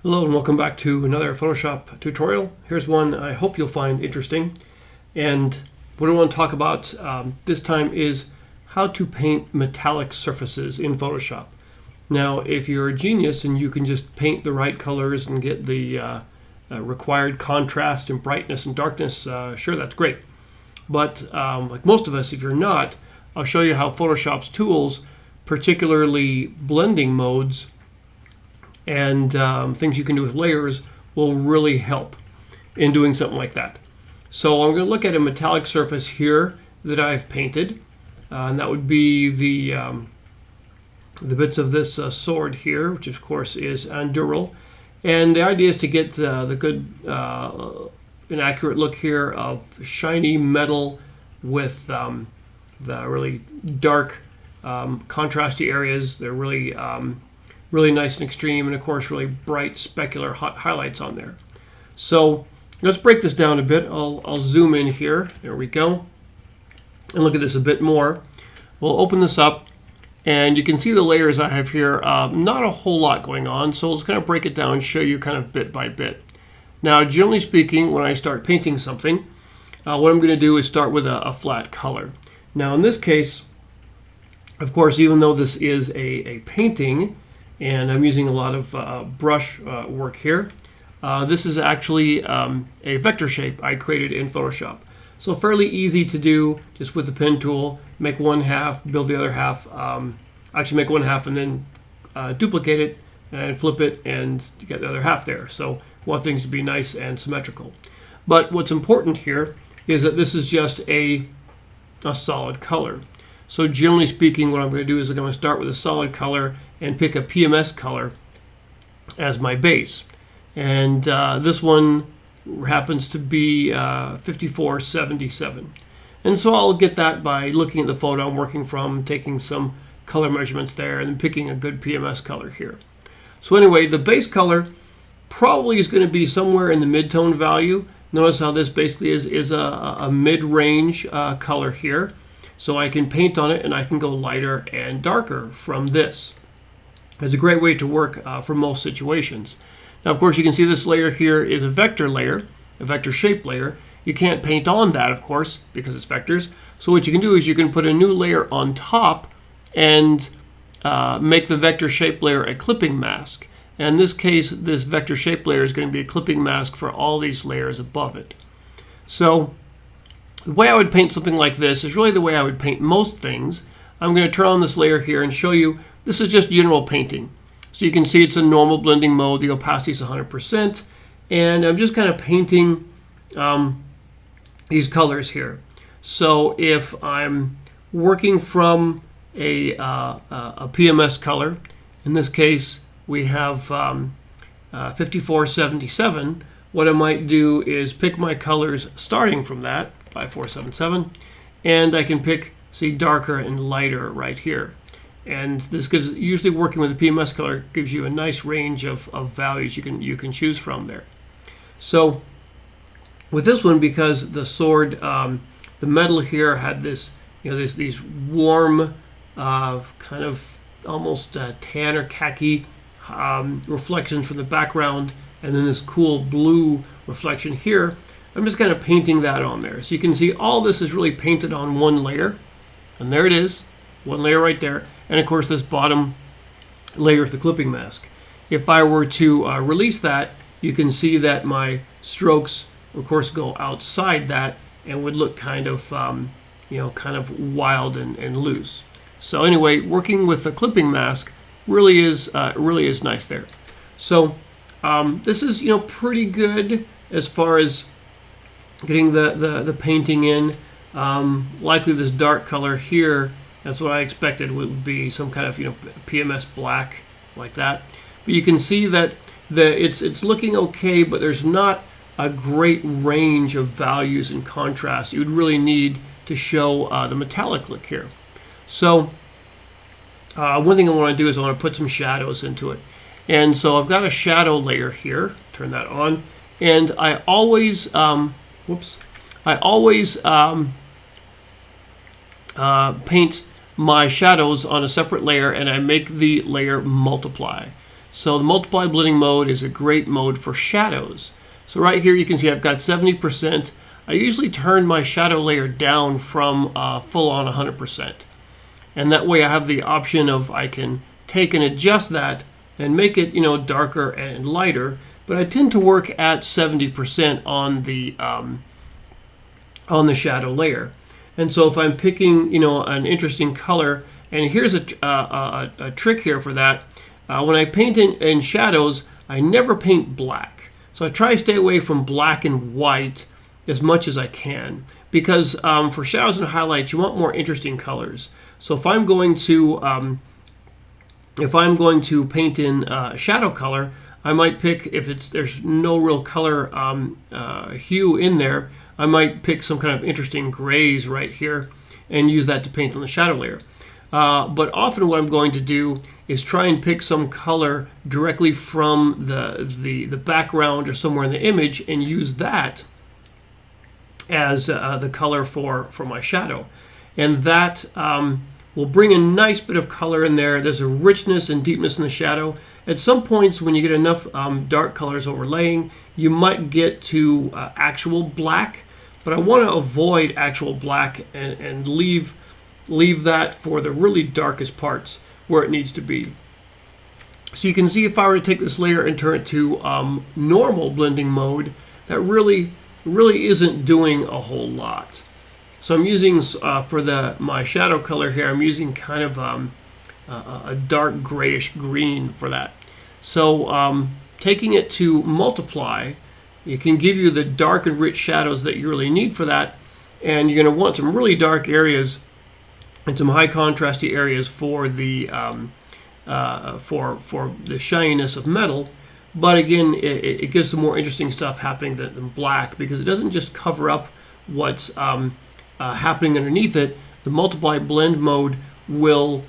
Hello and welcome back to another Photoshop tutorial. Here's one I hope you'll find interesting. And what I want to talk about this time is how to paint metallic surfaces in Photoshop. Now, if you're a genius and you can just paint the right colors and get the required contrast and brightness and darkness, sure, that's great. But like most of us, if you're not, I'll show you how Photoshop's tools, particularly blending modes, and things you can do with layers will really help in doing something like that. So I'm going to look at a metallic surface here that I've painted, and that would be the bits of this sword here, which of course is Andural. And the idea is to get the good, an accurate look here of shiny metal with the really dark, contrasty areas. They're really really nice and extreme, and of course really bright specular highlights on there. So let's break this down a bit. I'll zoom in here. There we go. And look at this a bit more. We'll open this up and you can see the layers I have here. Not a whole lot going on, so let's kind of break it down and show you kind of bit by bit. Now, generally speaking, when I start painting something, what I'm going to do is start with a flat color. Now in this case, of course, even though this is a painting, and I'm using a lot of brush work here. This is actually a vector shape I created in Photoshop. So fairly easy to do, just with the pen tool. Make one half, build the other half. Actually make one half and then duplicate it and flip it, and you get the other half there. So I want things to be nice and symmetrical. But what's important here is that this is just a solid color. So generally speaking, what I'm going to do is I'm going to start with a solid color and pick a PMS color as my base. And this one happens to be 5477. And so I'll get that by looking at the photo I'm working from, taking some color measurements there, and then picking a good PMS color here. So anyway, the base color probably is going to be somewhere in the mid-tone value. Notice how this basically is a mid-range color here. So I can paint on it and I can go lighter and darker from this. It's a great way to work for most situations. Now, of course, you can see this layer here is a vector layer, a vector shape layer. You can't paint on that, of course, because it's vectors. So what you can do is you can put a new layer on top and make the vector shape layer a clipping mask. And in this case, this vector shape layer is going to be a clipping mask for all these layers above it. So the way I would paint something like this is really the way I would paint most things. I'm going to turn on this layer here and show you this is just general painting. So you can see it's a normal blending mode. The opacity is 100%. And I'm just kind of painting these colors here. So if I'm working from a PMS color, in this case we have 5477, what I might do is pick my colors starting from that, 5477, and I can pick, see, darker and lighter right here. And this gives, usually working with a PMS color gives you a nice range of values you can choose from there. So with this one, because the sword, the metal here had this, these warm, kind of almost tan or khaki reflections from the background, and then this cool blue reflection here. I'm just kind of painting that on there. So you can see all this is really painted on one layer. And there it is, one layer right there. And of course this bottom layer is the clipping mask. If I were to release that, you can see that my strokes, of course, go outside that and would look kind of, kind of wild and loose. So anyway, working with the clipping mask really is nice there. So this is pretty good as far as getting the painting in. Likely this dark color here, that's what I expected would be some kind of PMS black like that. But you can see that it's looking okay, but there's not a great range of values and contrast you would really need to show the metallic look here. So one thing I want to do is I want to put some shadows into it. And so I've got a shadow layer here. Turn that on. And I always, paint my shadows on a separate layer, and I make the layer multiply. So the multiply blending mode is a great mode for shadows. So right here you can see I've got 70%. I usually turn my shadow layer down from full on 100%. And that way I have the option of I can take and adjust that and make it, darker and lighter. But I tend to work at 70% on the shadow layer. And so if I'm picking, an interesting color, and here's a trick here for that. When I paint in shadows, I never paint black. So I try to stay away from black and white as much as I can, because for shadows and highlights, you want more interesting colors. So if I'm going to paint in shadow color, I might pick, if there's no real color hue in there, I might pick some kind of interesting grays right here and use that to paint on the shadow layer. But often what I'm going to do is try and pick some color directly from the background or somewhere in the image and use that as the color for my shadow. And that will bring a nice bit of color in there. There's a richness and deepness in the shadow. At some points when you get enough dark colors overlaying, you might get to actual black, but I want to avoid actual black and leave that for the really darkest parts where it needs to be. So you can see if I were to take this layer and turn it to normal blending mode, that really isn't doing a whole lot. So I'm using, for my shadow color here, I'm using kind of a dark grayish green for that. So taking it to multiply, it can give you the dark and rich shadows that you really need for that. And you're going to want some really dark areas and some high contrasty areas for the shininess of metal. But again, it gives some more interesting stuff happening than black, because it doesn't just cover up what's happening underneath it. The multiply blend mode will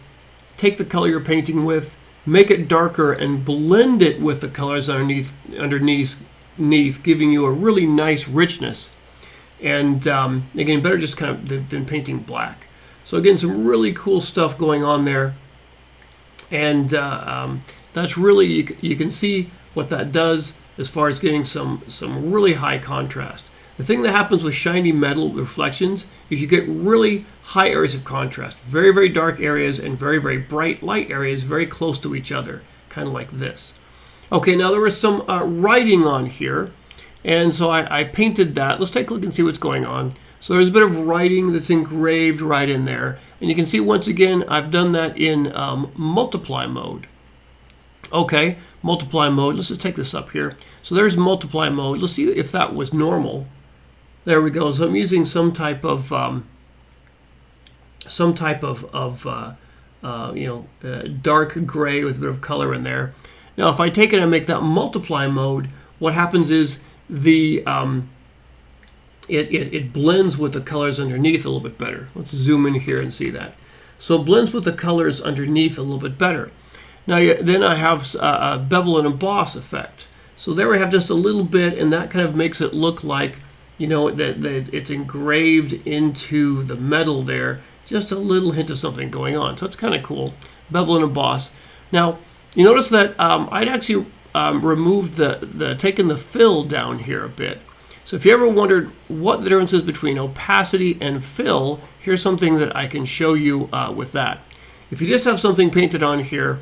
take the color you're painting with, make it darker, and blend it with the colors underneath, giving you a really nice richness. And again, better just kind of than painting black. So again, some really cool stuff going on there. And that's really, you can see what that does as far as getting some really high contrast. The thing that happens with shiny metal reflections is you get really high areas of contrast, very, very dark areas and very, very bright light areas very close to each other, kind of like this. Okay, now there was some writing on here, and so I painted that. Let's take a look and see what's going on. So there's a bit of writing that's engraved right in there, and you can see once again I've done that in multiply mode. Okay, multiply mode. Let's just take this up here. So there's multiply mode. Let's see if that was normal. There we go. So I'm using some type of dark gray with a bit of color in there. Now, if I take it and make that multiply mode, what happens is it blends with the colors underneath a little bit better. Let's zoom in here and see that. So it blends with the colors underneath a little bit better. Now, then I have a bevel and emboss effect. So there we have just a little bit, and that kind of makes it look like, that it's engraved into the metal there. Just a little hint of something going on. So it's kind of cool. Bevel and emboss. Now, you notice that I'd actually removed taken the fill down here a bit. So if you ever wondered what the difference is between opacity and fill, here's something that I can show you with that. If you just have something painted on here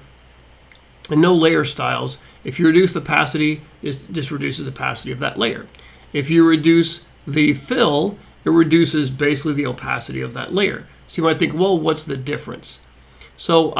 and no layer styles, if you reduce the opacity, it just reduces the opacity of that layer. If you reduce the fill, it reduces basically the opacity of that layer. So you might think, well, what's the difference? So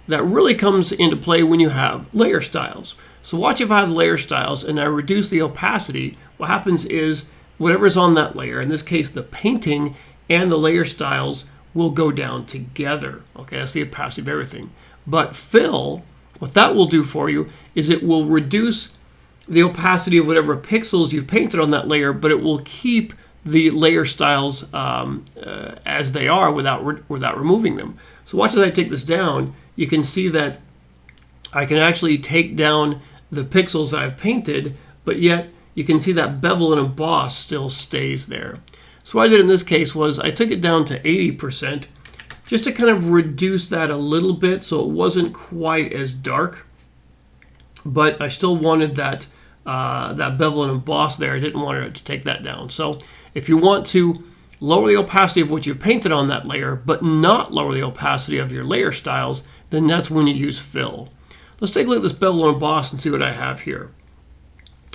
that really comes into play when you have layer styles. So watch, if I have layer styles and I reduce the opacity, what happens is whatever's on that layer, in this case the painting and the layer styles, will go down together. Okay, that's the opacity of everything. But fill, what that will do for you is it will reduce the opacity of whatever pixels you've painted on that layer, but it will keep the layer styles as they are without removing them. So watch as I take this down, you can see that I can actually take down the pixels that I've painted, but yet you can see that bevel and emboss still stays there. So what I did in this case was I took it down to 80% just to kind of reduce that a little bit so it wasn't quite as dark. but I still wanted that that bevel and emboss there. I didn't want it to take that down. So if you want to lower the opacity of what you've painted on that layer, but not lower the opacity of your layer styles, then that's when you use fill. Let's take a look at this bevel and emboss and see what I have here.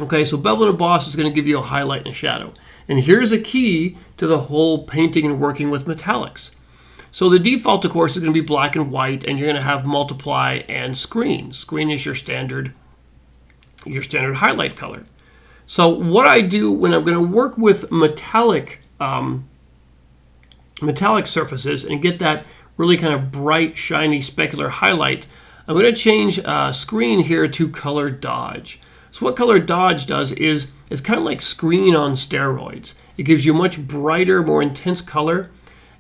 Okay, so bevel and emboss is going to give you a highlight and a shadow. And here's a key to the whole painting and working with metallics. So the default, of course, is going to be black and white, and you're going to have multiply and screen. Screen is your standard highlight color. So what I do when I'm going to work with metallic surfaces and get that really kind of bright, shiny, specular highlight, I'm going to change screen here to color dodge. So what color dodge does is it's kind of like screen on steroids. It gives you much brighter, more intense color,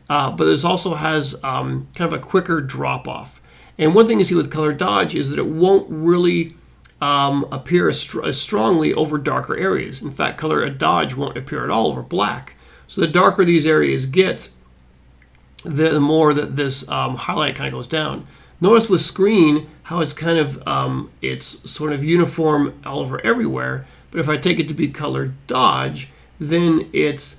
but it also has kind of a quicker drop off. And one thing you see with color dodge is that it won't really appear as strongly over darker areas. In fact, color dodge won't appear at all over black. So the darker these areas get, the more that this highlight kind of goes down. Notice with screen how it's kind of it's sort of uniform all over everywhere. But if I take it to be color dodge, then it's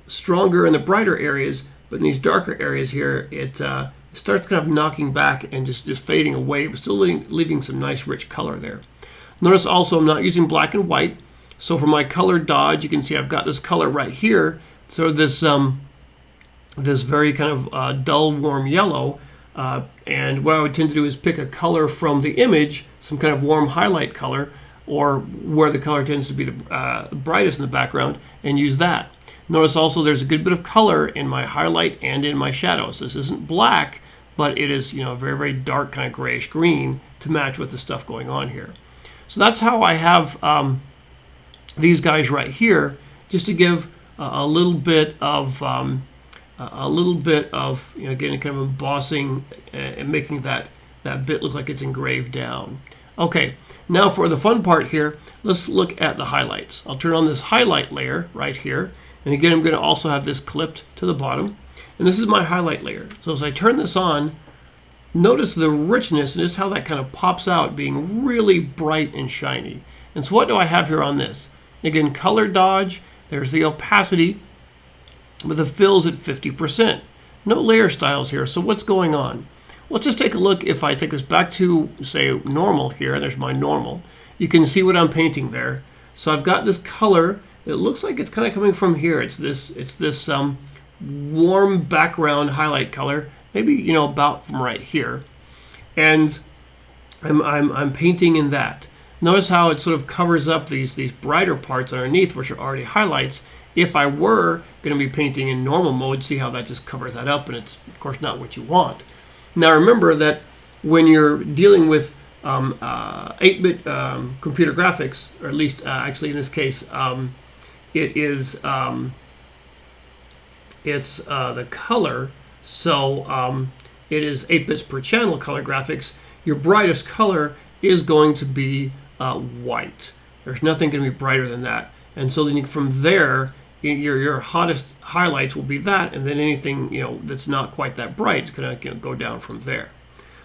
stronger in the brighter areas, but in these darker areas here, it starts kind of knocking back and just fading away, but still leaving some nice rich color there. Notice also I'm not using black and white. So for my color dodge, you can see I've got this color right here. So this very kind of dull, warm yellow. And what I would tend to do is pick a color from the image, some kind of warm highlight color, or where the color tends to be the brightest in the background, and use that. Notice also there's a good bit of color in my highlight and in my shadows. This isn't black, but it is, you know, very, very dark kind of grayish green to match with the stuff going on here. So that's how I have these guys right here, just to give a little bit of you know, getting kind of embossing and making that bit look like it's engraved down. Okay, now for the fun part here, let's look at the highlights. I'll turn on this highlight layer right here, and again I'm going to also have this clipped to the bottom, and this is my highlight layer. So as I turn this on, notice the richness and just how that kind of pops out, being really bright and shiny. And so what do I have here on this? Again, color dodge, there's the opacity, but the fill's at 50%. No layer styles here, so what's going on? Let's just take a look. If I take this back to, say, normal here, and there's my normal, you can see what I'm painting there. So I've got this color. It looks like it's kind of coming from here. It's this warm background highlight color, maybe, you know, about from right here. And I'm painting in that. Notice how it sort of covers up these brighter parts underneath, which are already highlights. If I were going to be painting in normal mode, see how that just covers that up, and it's of course not what you want. Now remember that when you're dealing with 8-bit computer graphics, or at least actually in this case, it is it's the color. So it is 8 bits per channel color graphics. Your brightest color is going to be white. There's nothing going to be brighter than that. And so then from there, your hottest highlights will be that, and then anything, you know, that's not quite that bright is going to go down from there.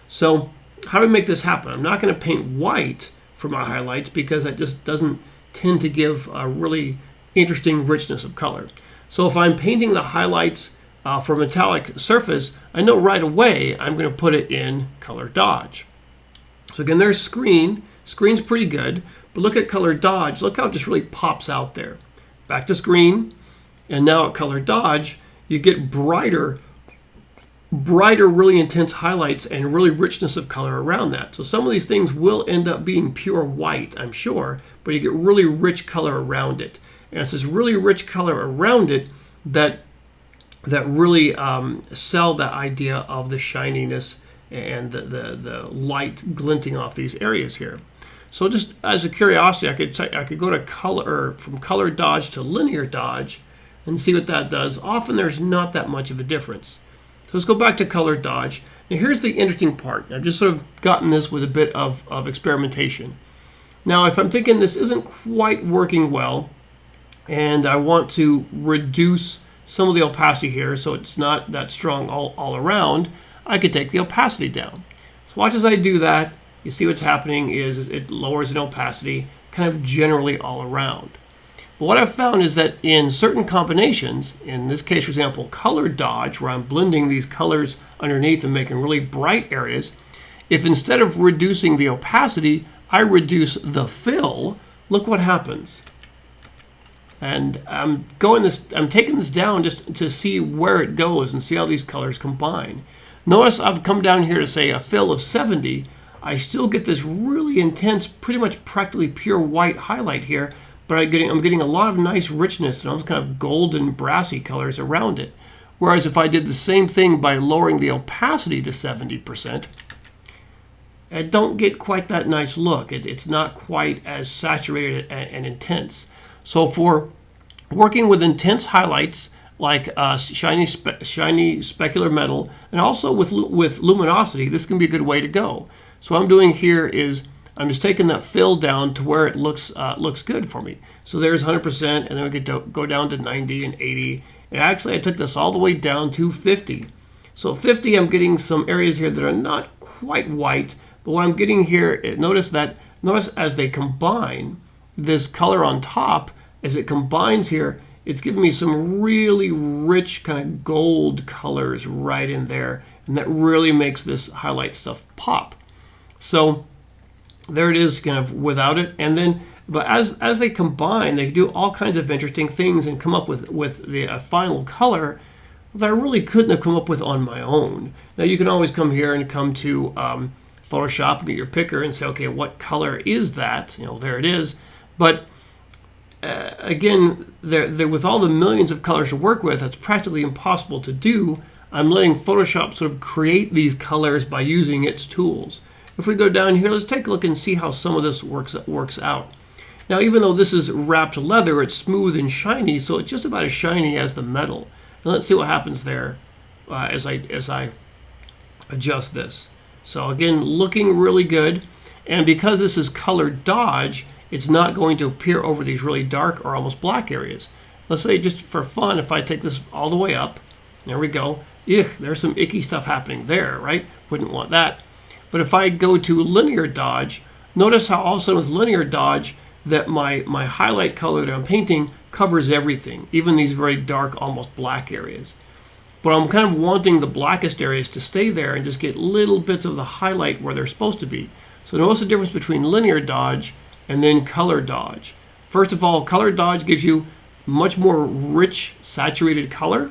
So how do we make this happen? I'm not going to paint white for my highlights because that just doesn't tend to give a really interesting richness of color. So if I'm painting the highlights for a metallic surface, I know right away I'm going to put it in color dodge. So again, there's screen. Screen's pretty good, but look at color dodge. Look how it just really pops out there. Back to screen, and now at color dodge, you get brighter, really intense highlights and really richness of color around that. So some of these things will end up being pure white, I'm sure, but you get really rich color around it. And it's this really rich color around it that really sell that idea of the shininess and the light glinting off these areas here. So just as a curiosity, I could go to color, from color dodge to linear dodge, and see what that does. Often there's not that much of a difference. So let's go back to color dodge. Now here's the interesting part. I've just sort of gotten this with a bit of experimentation. Now if I'm thinking this isn't quite working well, and I want to reduce some of the opacity here so it's not that strong all around, I could take the opacity down. So watch as I do that. you see what's happening is it lowers in opacity kind of generally all around. But what I've found is that in certain combinations, in this case, for example, color dodge, where I'm blending these colors underneath and making really bright areas, if instead of reducing the opacity, I reduce the fill, look what happens. And I'm taking this down just to see where it goes and see how these colors combine. Notice I've come down here to say a fill of 70. I still get this really intense, pretty much practically pure white highlight here, but I'm getting a lot of nice richness and almost kind of golden brassy colors around it. Whereas if I did the same thing by lowering the opacity to 70%, I don't get quite that nice look. It's not quite as saturated and intense. So for working with intense highlights like shiny specular metal, and also with luminosity, this can be a good way to go. So what I'm doing here is I'm just taking that fill down to where it looks good for me. So there's 100%, and then we could go down to 90 and 80. And actually, I took this all the way down to 50. So 50, I'm getting some areas here that are not quite white, but what I'm getting here, notice as they combine, this color on top, as it combines here, it's giving me some really rich kind of gold colors right in there, and that really makes this highlight stuff pop. So there it is, kind of without it, and then but as they combine, they do all kinds of interesting things and come up with the final color that I really couldn't have come up with on my own. Now you can always come here and come to Photoshop and get your picker and say, okay, what color is that? There it is. But again, with all the millions of colors to work with, that's practically impossible to do. I'm letting Photoshop sort of create these colors by using its tools. If we go down here, let's take a look and see how some of this works out. Now, even though this is wrapped leather, it's smooth and shiny, so it's just about as shiny as the metal. And let's see what happens there as I adjust this. So again, looking really good. And because this is color dodge, it's not going to appear over these really dark or almost black areas. Let's say, just for fun, if I take this all the way up, there we go. There's some icky stuff happening there, right? Wouldn't want that. But if I go to linear dodge, notice how all of a sudden with linear dodge that my highlight color that I'm painting covers everything, even these very dark, almost black areas. But I'm kind of wanting the blackest areas to stay there and just get little bits of the highlight where they're supposed to be. So notice the difference between linear dodge and then color dodge. First of all, color dodge gives you much more rich, saturated color.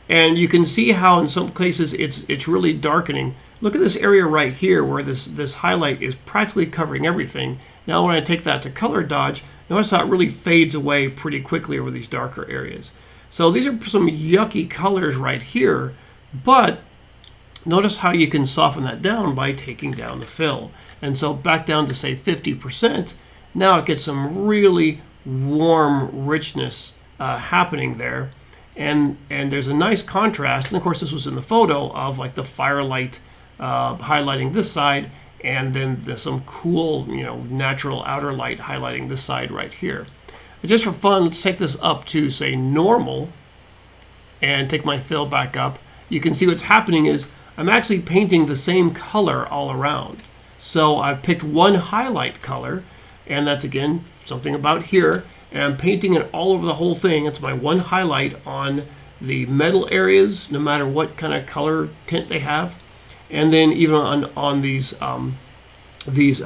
And you can see how in some cases it's really darkening. Look at this area right here where this highlight is practically covering everything. Now when I take that to color dodge, notice how it really fades away pretty quickly over these darker areas. So these are some yucky colors right here, but notice how you can soften that down by taking down the fill. And so back down to say 50%, now it gets some really warm richness happening there. And there's a nice contrast, and of course this was in the photo of like the firelight highlighting this side, and then there's some cool, natural outer light highlighting this side right here. But just for fun, let's take this up to say normal, and take my fill back up. You can see what's happening is I'm actually painting the same color all around. So I've picked one highlight color, and that's again something about here, and I'm painting it all over the whole thing. It's my one highlight on the metal areas, no matter what kind of color tint they have, and then even on these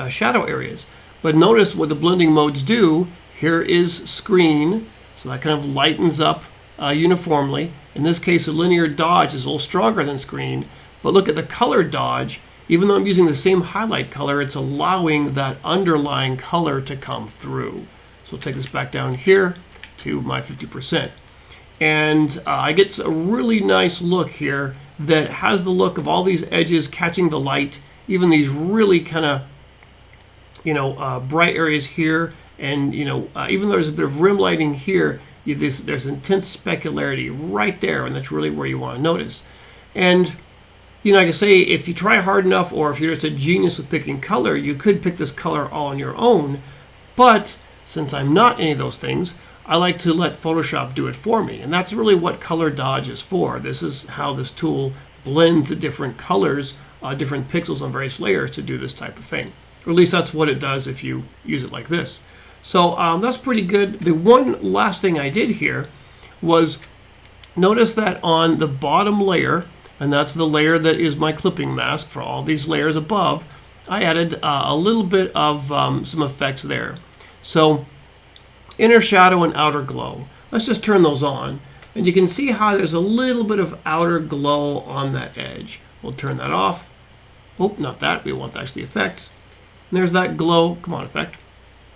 shadow areas. But notice what the blending modes do. Here is screen, so that kind of lightens up uniformly. In this case, the linear dodge is a little stronger than screen, but look at the color dodge. Even though I'm using the same highlight color, it's allowing that underlying color to come through. So we'll take this back down here to my 50%. And I get a really nice look here that has the look of all these edges catching the light, even these really kind of, bright areas here. And, even though there's a bit of rim lighting here, there's intense specularity right there, and that's really where you want to notice. And like I say, if you try hard enough, or if you're just a genius with picking color, you could pick this color all on your own. But since I'm not any of those things, I like to let Photoshop do it for me. And that's really what color dodge is for. This is how this tool blends the different colors different pixels on various layers to do this type of thing. Or at least that's what it does if you use it like this. So that's pretty good. The one last thing I did here was notice that on the bottom layer, and that's the layer that is my clipping mask for all these layers above, I added a little bit of some effects there. So inner shadow and outer glow. Let's just turn those on. And you can see how there's a little bit of outer glow on that edge. We'll turn that off. Oh, not that. We want that's the effects. And there's that glow. Come on, effect.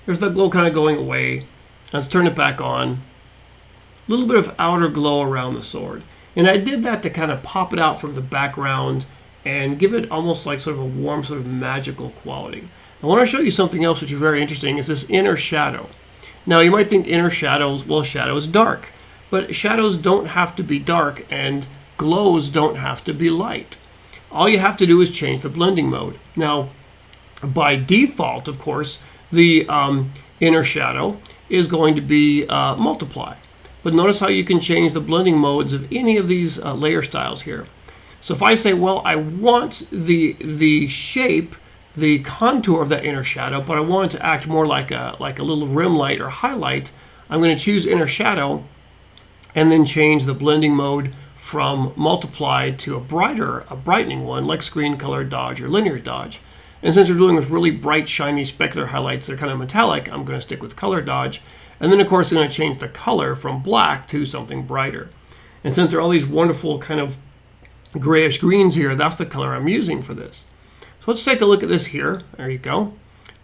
There's that glow kind of going away. Let's turn it back on. A little bit of outer glow around the sword. And I did that to kind of pop it out from the background and give it almost like sort of a warm, sort of magical quality. I want to show you something else which is very interesting, is this inner shadow. Now you might think inner shadows, well, shadow is dark. But shadows don't have to be dark and glows don't have to be light. All you have to do is change the blending mode. Now, by default, of course, the inner shadow is going to be multiply. But notice how you can change the blending modes of any of these layer styles here. So if I say, well, I want the shape, the contour of that inner shadow, but I want it to act more like a little rim light or highlight, I'm going to choose inner shadow and then change the blending mode from multiply to a brightening one, like screen color dodge or linear dodge. And since we're dealing with really bright, shiny, specular highlights that are kind of metallic, I'm going to stick with color dodge. And then, of course, I'm going to change the color from black to something brighter. And since there are all these wonderful kind of grayish greens here, that's the color I'm using for this. So let's take a look at this here. There you go.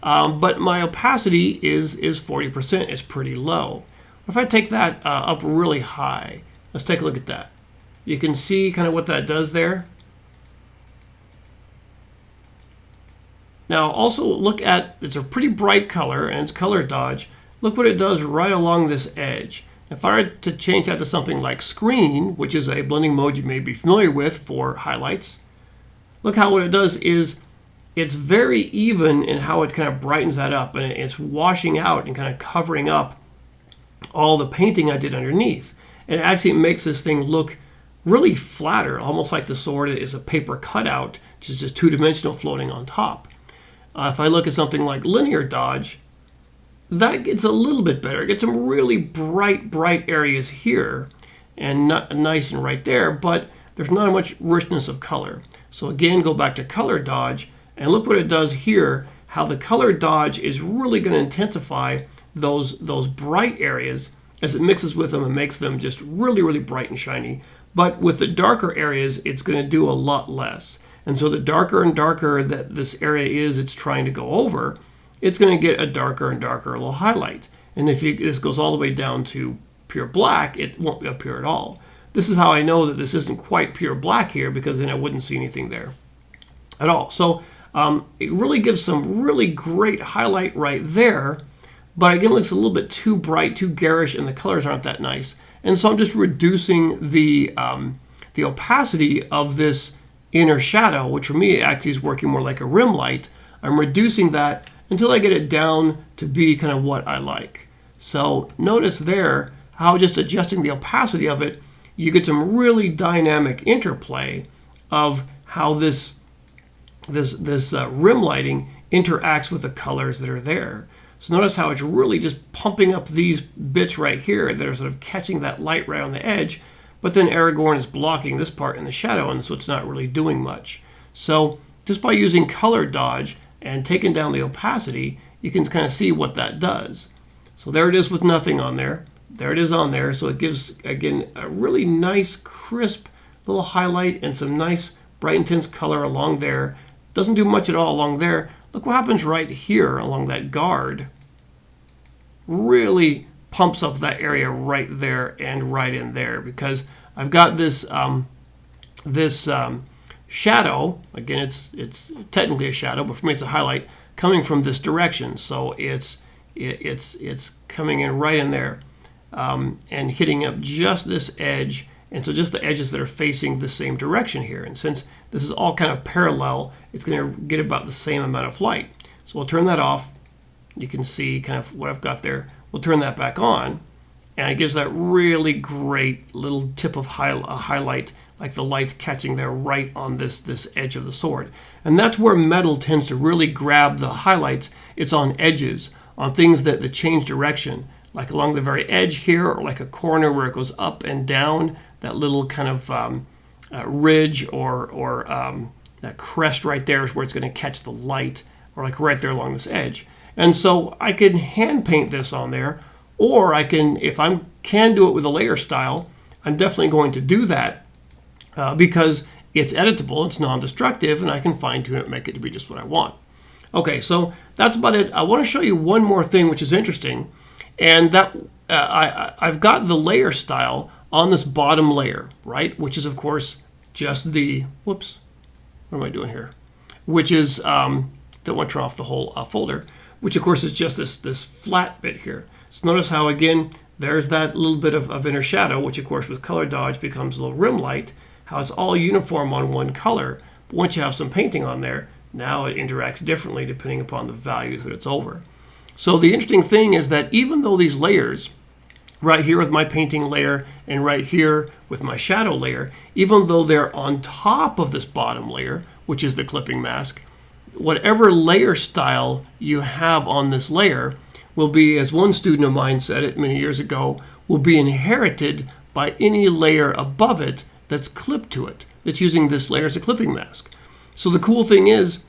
But my opacity is 40%. It's pretty low. If I take that up really high, let's take a look at that. You can see kind of what that does there. Now also look at, it's a pretty bright color and it's color dodge. Look what it does right along this edge. If I were to change that to something like screen, which is a blending mode you may be familiar with for highlights, look how what it does is it's very even in how it kind of brightens that up, and it's washing out and kind of covering up all the painting I did underneath. And it actually makes this thing look really flatter, almost like the sword is a paper cutout, which is just two-dimensional floating on top. If I look at something like linear dodge, that gets a little bit better. It gets some really bright areas here and not nice and right there, but there's not much richness of color. So again, go back to color dodge and look what it does here, how the color dodge is really going to intensify those bright areas as it mixes with them and makes them just really bright and shiny. But with the darker areas, it's going to do a lot less. And so the darker and darker that this area is it's trying to go over, it's going to get a darker and darker little highlight. And if this goes all the way down to pure black, it won't appear at all. This is how I know that this isn't quite pure black here, because then I wouldn't see anything there at all. So it really gives some really great highlight right there, but again, it looks a little bit too bright, too garish, and the colors aren't that nice. And so I'm just reducing the opacity of this inner shadow, which for me actually is working more like a rim light. I'm reducing that until I get it down to be kind of what I like. So notice there how just adjusting the opacity of it, you get some really dynamic interplay of how this rim lighting interacts with the colors that are there. So notice how it's really just pumping up these bits right here that are sort of catching that light right on the edge, but then Aragorn is blocking this part in the shadow, and so it's not really doing much. So just by using color dodge and taking down the opacity, you can kind of see what that does. So there it is with nothing on there. There it is on there. So it gives, again, a really nice, crisp little highlight and some nice, bright, intense color along there. Doesn't do much at all along there. Look what happens right here along that guard. Really pumps up that area right there and right in there, because I've got this shadow. Again, it's technically a shadow, but for me it's a highlight coming from this direction. So it's coming in right in there and hitting up just this edge, and so just the edges that are facing the same direction here. And since this is all kind of parallel, it's going to get about the same amount of light. So we'll turn that off. You can see kind of what I've got there. We'll turn that back on, and it gives that really great little tip of highlight, like the light's catching there right on this edge of the sword. And that's where metal tends to really grab the highlights. It's on edges, on things that change direction, like along the very edge here, or like a corner where it goes up and down, that little kind of ridge or that crest right there is where it's going to catch the light, or like right there along this edge. And so I can hand paint this on there, or I can, if I can do it with a layer style, I'm definitely going to do that because it's editable, it's non-destructive, and I can fine tune it, make it to be just what I want. Okay, so that's about it. I want to show you one more thing which is interesting, and that I've got the layer style on this bottom layer, right? Which is of course just the, whoops, what am I doing here? Which is, don't want to turn off the whole folder, which of course is just this flat bit here. So notice how again, there's that little bit of inner shadow, which of course with color dodge becomes a little rim light, how it's all uniform on one color. But once you have some painting on there, now it interacts differently depending upon the values that it's over. So the interesting thing is that even though these layers, right here with my painting layer and right here with my shadow layer, even though they're on top of this bottom layer, which is the clipping mask, whatever layer style you have on this layer will be, as one student of mine said it many years ago, will be inherited by any layer above it that's clipped to it, that's using this layer as a clipping mask. So the cool thing is,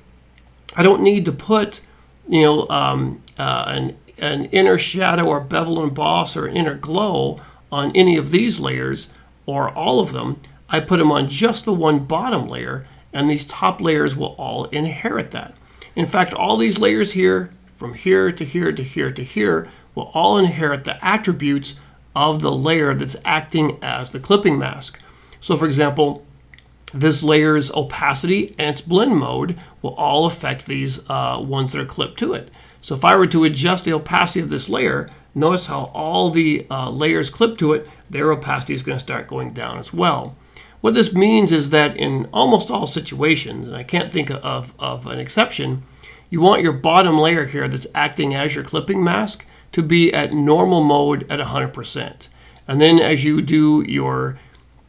I don't need to put, an inner shadow or bevel emboss or inner glow on any of these layers or all of them. I put them on just the one bottom layer, and these top layers will all inherit that. In fact, all these layers here, from here to here to here to here, will all inherit the attributes of the layer that's acting as the clipping mask. So for example, this layer's opacity and its blend mode will all affect these ones that are clipped to it. So if I were to adjust the opacity of this layer, notice how all the layers clipped to it, their opacity is going to start going down as well. What this means is that in almost all situations, and I can't think of an exception, you want your bottom layer here that's acting as your clipping mask to be at normal mode at 100%. And then as you do your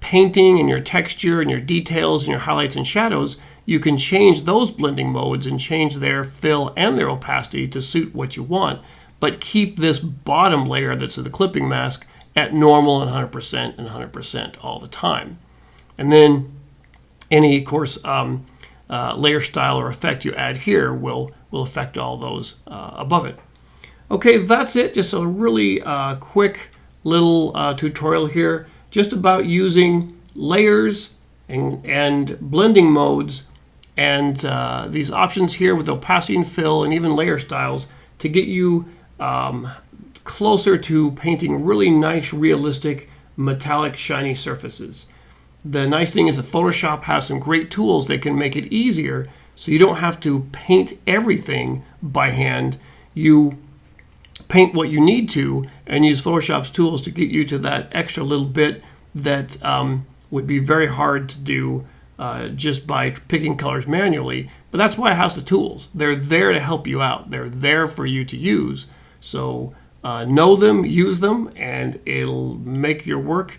painting and your texture and your details and your highlights and shadows, you can change those blending modes and change their fill and their opacity to suit what you want, but keep this bottom layer that's the clipping mask at normal and 100% and 100% all the time. And then any, of course, layer style or effect you add here will affect all those above it. Okay, that's it. Just a really quick little tutorial here, just about using layers and blending modes and these options here with opacity and fill and even layer styles to get you closer to painting really nice, realistic, metallic, shiny surfaces. The nice thing is that Photoshop has some great tools that can make it easier, so you don't have to paint everything by hand. You paint what you need to and use Photoshop's tools to get you to that extra little bit that would be very hard to do just by picking colors manually. But that's why it has the tools. They're there to help you out. They're there for you to use. So know them, use them, and it'll make your work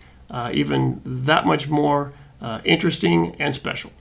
even that much more interesting and special.